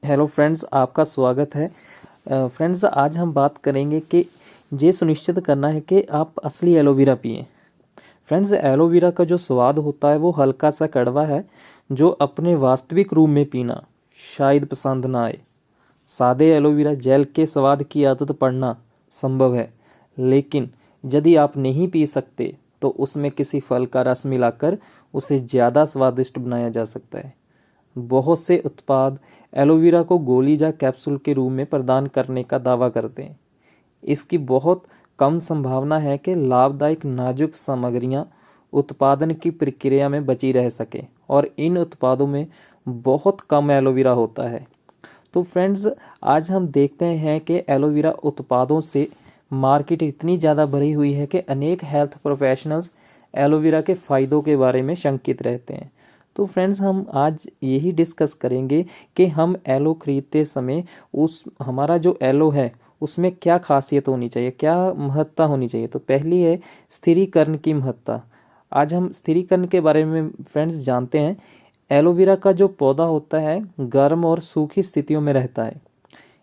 Hello friends, आपका स्वागत है। फ्रेंड्स, आज हम बात करेंगे कि ये सुनिश्चित करना है कि आप असली एलोवेरा पिएं। फ्रेंड्स, एलोवेरा का जो स्वाद होता है वो हल्का सा कड़वा है, जो अपने वास्तविक रूप में पीना शायद पसंद ना आए। सादे एलोवेरा जेल के स्वाद की आदत पड़ना संभव है, लेकिन यदि आप नहीं पी सकते तो उसमें किसी फल का रस मिलाकर उसे ज़्यादा स्वादिष्ट बनाया जा सकता है। बहुत से उत्पाद एलोवेरा को गोली या कैप्सूल के रूप में प्रदान करने का दावा करते हैं। इसकी बहुत कम संभावना है कि लाभदायक नाजुक सामग्रियां उत्पादन की प्रक्रिया में बची रह सकें, और इन उत्पादों में बहुत कम एलोवेरा होता है। तो फ्रेंड्स, आज हम देखते हैं कि एलोवेरा उत्पादों से मार्केट इतनी ज़्यादा भरी हुई है कि अनेक हेल्थ प्रोफेशनल्स एलोवेरा के फ़ायदों के बारे में शंकित रहते हैं। तो फ्रेंड्स, हम आज यही डिस्कस करेंगे कि हम एलो खरीदते समय उस हमारा जो एलो है उसमें क्या खासियत होनी चाहिए, क्या महत्ता होनी चाहिए। तो पहली है स्थिरीकरण की महत्ता। आज हम स्थिरीकरण के बारे में फ्रेंड्स जानते हैं। एलोवेरा का जो पौधा होता है गर्म और सूखी स्थितियों में रहता है,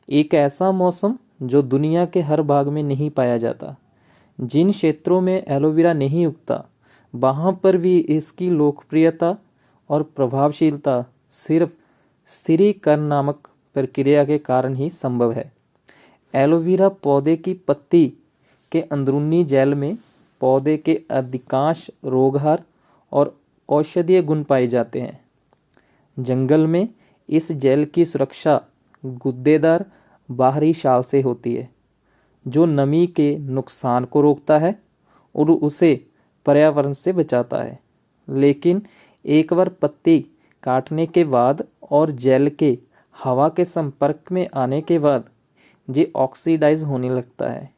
एक ऐसा मौसम जो दुनिया के हर भाग में नहीं पाया जाता। जिन क्षेत्रों में एलोवेरा नहीं उगता वहाँ पर भी इसकी लोकप्रियता और प्रभावशीलता सिर्फ स्थिरीकरण नामक प्रक्रिया के कारण ही संभव है। एलोवेरा पौधे की पत्ती के अंदरूनी जेल में पौधे के अधिकांश रोगहर और औषधीय गुण पाए जाते हैं। जंगल में इस जेल की सुरक्षा गुद्देदार बाहरी शाल से होती है, जो नमी के नुकसान को रोकता है और उसे पर्यावरण से बचाता है। लेकिन एक बार पत्ती काटने के बाद और जेल के हवा के संपर्क में आने के बाद ये ऑक्सीडाइज होने लगता है।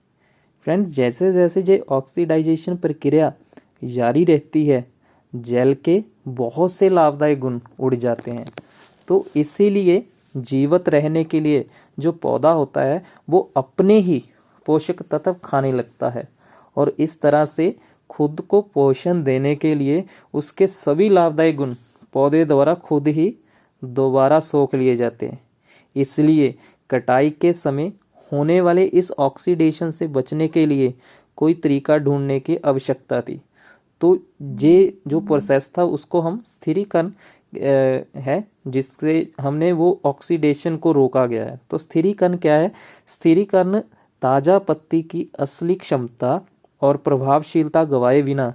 फ्रेंड्स, जैसे जैसे ये ऑक्सीडाइजेशन प्रक्रिया जारी रहती है, जेल के बहुत से लाभदायक गुण उड़ जाते हैं। तो इसीलिए जीवित रहने के लिए जो पौधा होता है वो अपने ही पोषक तत्व खाने लगता है, और इस तरह से खुद को पोषण देने के लिए उसके सभी लाभदायक गुण पौधे द्वारा खुद ही दोबारा सोख लिए जाते हैं। इसलिए कटाई के समय होने वाले इस ऑक्सीडेशन से बचने के लिए कोई तरीका ढूंढने की आवश्यकता थी। तो ये जो प्रोसेस था उसको हम स्थिरीकरण है, जिससे हमने वो ऑक्सीडेशन को रोका गया है। तो स्थिरीकरण क्या है? स्थिरीकरण ताज़ा पत्ती की असली क्षमता और प्रभावशीलता गवाए बिना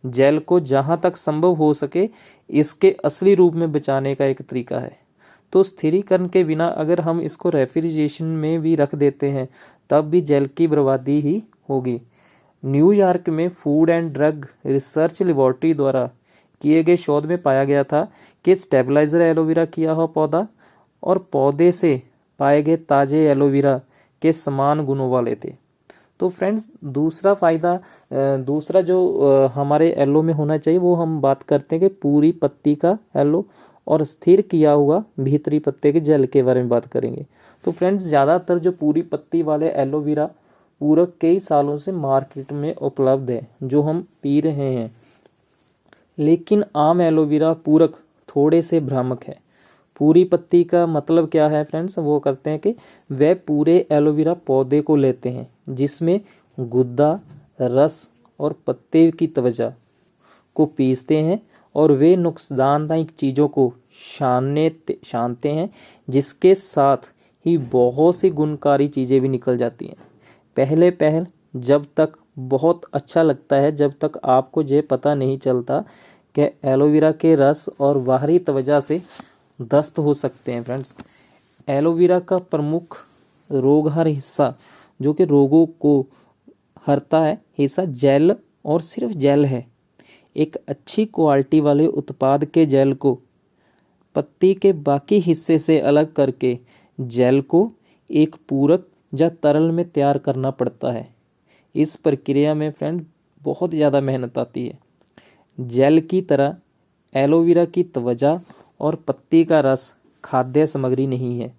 जेल को जहाँ तक संभव हो सके इसके असली रूप में बचाने का एक तरीका है। तो स्थिरीकरण के बिना अगर हम इसको रेफ्रिजरेशन में भी रख देते हैं तब भी जेल की बर्बादी ही होगी। न्यूयॉर्क में food and drug research laboratory द्वारा किए गए शोध में पाया गया था कि स्टेबलाइजर एलोवेरा किया हुआ पौधा और पौधे से पाए गए ताजे एलोवेरा के समान गुणों वाले थे। तो फ्रेंड्स, दूसरा फ़ायदा दूसरा जो हमारे एलो में होना चाहिए वो हम बात करते हैं कि पूरी पत्ती का एलो और स्थिर किया हुआ भीतरी पत्ते के जेल के बारे में बात करेंगे। तो फ्रेंड्स, ज़्यादातर जो पूरी पत्ती वाले एलोवेरा पूरक कई सालों से मार्केट में उपलब्ध है जो हम पी रहे हैं, लेकिन आम एलोवेरा पूरक थोड़े से भ्रामक है। पूरी पत्ती का मतलब क्या है फ्रेंड्स? वो करते हैं कि वे पूरे एलोवेरा पौधे को लेते हैं जिसमें गुद्दा, रस और पत्ते की त्वचा को पीसते हैं, और वे नुकसानदायक चीज़ों को छानते हैं, जिसके साथ ही बहुत सी गुणकारी चीज़ें भी निकल जाती हैं। पहले पहल जब तक बहुत अच्छा लगता है जब तक आपको ये पता नहीं चलता कि एलोवेरा के रस और बाहरी त्वचा से दस्त हो सकते हैं। फ्रेंड्स, एलोवेरा का प्रमुख रोगहर हिस्सा जो कि रोगों को हरता है हिस्सा जेल और सिर्फ जेल है। एक अच्छी क्वालिटी वाले उत्पाद के जेल को पत्ती के बाकी हिस्से से अलग करके जेल को एक पूरक या तरल में तैयार करना पड़ता है। इस प्रक्रिया में फ्रेंड बहुत ज़्यादा मेहनत आती है। जेल की तरह एलोवेरा की त्वचा और पत्ती का रस खाद्य सामग्री नहीं है,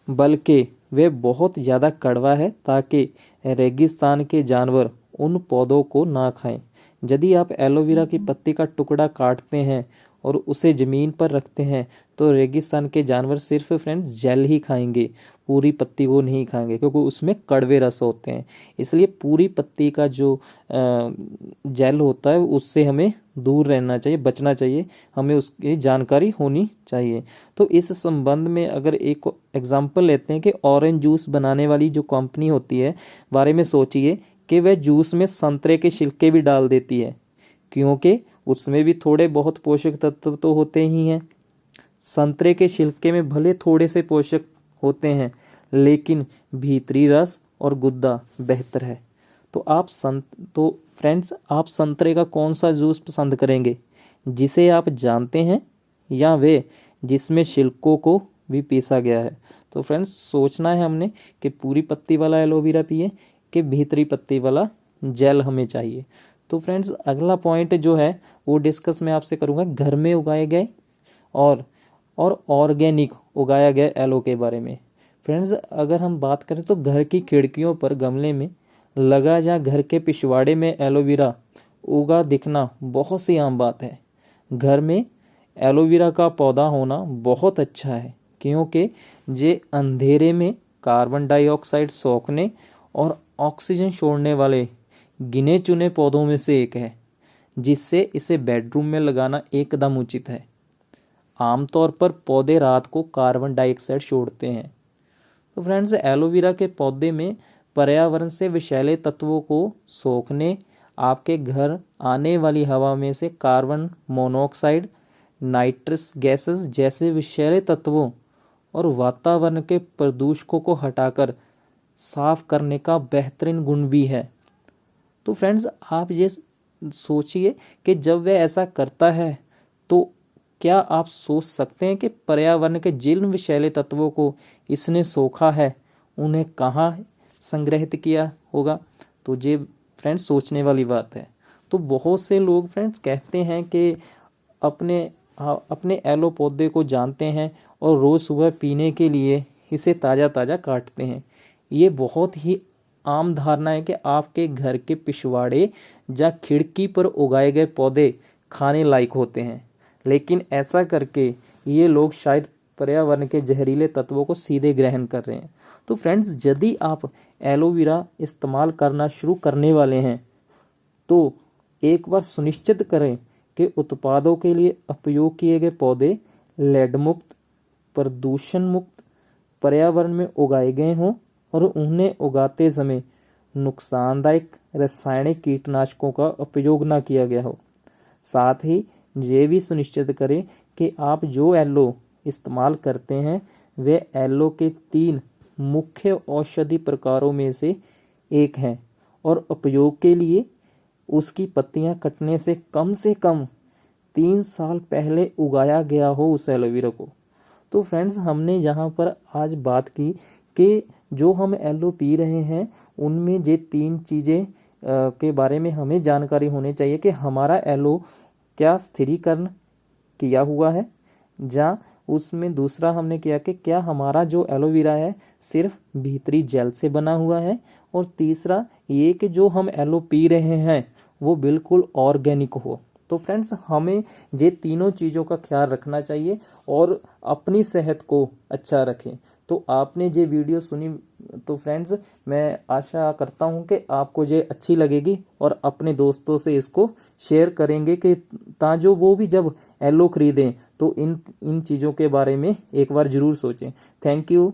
बल्कि वे बहुत ज़्यादा कड़वा है ताकि रेगिस्तान के जानवर उन पौधों को ना खाएं। यदि आप एलोवेरा की पत्ती का टुकड़ा काटते हैं और उसे ज़मीन पर रखते हैं तो रेगिस्तान के जानवर सिर्फ फ्रेंड्स जेल ही खाएंगे, पूरी पत्ती को नहीं खाएंगे, क्योंकि उसमें कड़वे रस होते हैं। इसलिए पूरी पत्ती का जो जेल होता है उससे हमें दूर रहना चाहिए, बचना चाहिए, हमें उसकी जानकारी होनी चाहिए। तो इस संबंध में अगर एक एग्जांपल लेते हैं कि ऑरेंज जूस बनाने वाली जो कंपनी होती है बारे में सोचिए कि वह जूस में संतरे के छिलके भी डाल देती है, क्योंकि उसमें भी थोड़े बहुत पोषक तत्व तो होते ही हैं। संतरे के छिलके में भले थोड़े से पोषक होते हैं, लेकिन भीतरी रस और गुद्दा बेहतर है। तो फ्रेंड्स, आप संतरे का कौन सा जूस पसंद करेंगे, जिसे आप जानते हैं या वे जिसमें छिलकों को भी पीसा गया है? तो फ्रेंड्स, सोचना है हमने कि पूरी पत्ती वाला एलोवेरा पिए कि भीतरी पत्ती वाला जेल हमें चाहिए। तो फ्रेंड्स, अगला पॉइंट जो है वो डिस्कस मैं आपसे करूँगा घर में उगाए गए और ऑर्गेनिक उगाया गया एलो के बारे में। फ्रेंड्स, अगर हम बात करें तो घर की खिड़कियों पर गमले में लगा या घर के पिछवाड़े में एलोवेरा उगा दिखना बहुत सी आम बात है। घर में एलोवेरा का पौधा होना बहुत अच्छा है, क्योंकि ये अंधेरे में कार्बन डाइऑक्साइड सोखने और ऑक्सीजन छोड़ने वाले गिने चुने पौधों में से एक है, जिससे इसे बेडरूम में लगाना एकदम उचित है। आमतौर पर पौधे रात को कार्बन डाइऑक्साइड छोड़ते हैं। तो फ्रेंड्स, एलोवेरा के पौधे में पर्यावरण से विषैले तत्वों को सोखने, आपके घर आने वाली हवा में से कार्बन मोनोऑक्साइड, नाइट्रस गैसेस जैसे विषैले तत्वों और वातावरण के प्रदूषकों को हटाकर साफ करने का बेहतरीन गुण भी है। तो फ्रेंड्स, आप ये सोचिए कि जब वह ऐसा करता है तो क्या आप सोच सकते हैं कि पर्यावरण के जिन विषैले तत्वों को इसने सोखा है उन्हें कहाँ संग्रहित किया होगा? तो ये फ्रेंड्स सोचने वाली बात है। तो बहुत से लोग फ्रेंड्स कहते हैं कि अपने एलो पौधे को जानते हैं और रोज़ सुबह पीने के लिए इसे ताज़ा ताज़ा काटते हैं। ये बहुत ही आम धारणा है कि आपके घर के पिछवाड़े या खिड़की पर उगाए गए पौधे खाने लायक होते हैं, लेकिन ऐसा करके ये लोग शायद पर्यावरण के जहरीले तत्वों को सीधे ग्रहण कर रहे हैं। तो फ्रेंड्स, यदि आप एलोवेरा इस्तेमाल करना शुरू करने वाले हैं तो एक बार सुनिश्चित करें कि उत्पादों के लिए उपयोग किए गए पौधे लेड मुक्त, प्रदूषण मुक्त, पर्यावरण में उगाए गए हों और उन्हें उगाते समय नुकसानदायक रासायनिक कीटनाशकों का उपयोग न किया गया हो। साथ ही ये भी सुनिश्चित करें कि आप जो एलो इस्तेमाल करते हैं वे एलो के 3 मुख्य औषधि प्रकारों में से एक हैं और उपयोग के लिए उसकी पत्तियां कटने से कम 3 साल पहले उगाया गया हो उस एलोवेरा को। तो फ्रेंड्स, हमने यहाँ पर आज बात की कि जो हम एलो पी रहे हैं उनमें ये 3 चीज़ें के बारे में हमें जानकारी होनी चाहिए कि हमारा एलो क्या स्थिरीकरण किया हुआ है, या उसमें दूसरा हमने किया कि क्या हमारा जो एलोवेरा है सिर्फ भीतरी जेल से बना हुआ है, और तीसरा ये कि जो हम एलो पी रहे हैं वो बिल्कुल ऑर्गेनिक हो। तो फ्रेंड्स, हमें ये तीनों चीज़ों का ख्याल रखना चाहिए और अपनी सेहत को अच्छा रखें। तो आपने ये वीडियो सुनी तो फ्रेंड्स, मैं आशा करता हूँ कि आपको ये अच्छी लगेगी और अपने दोस्तों से इसको शेयर करेंगे कि ताजो वो भी जब एलो खरीदें तो इन चीज़ों के बारे में एक बार ज़रूर सोचें। Thank you.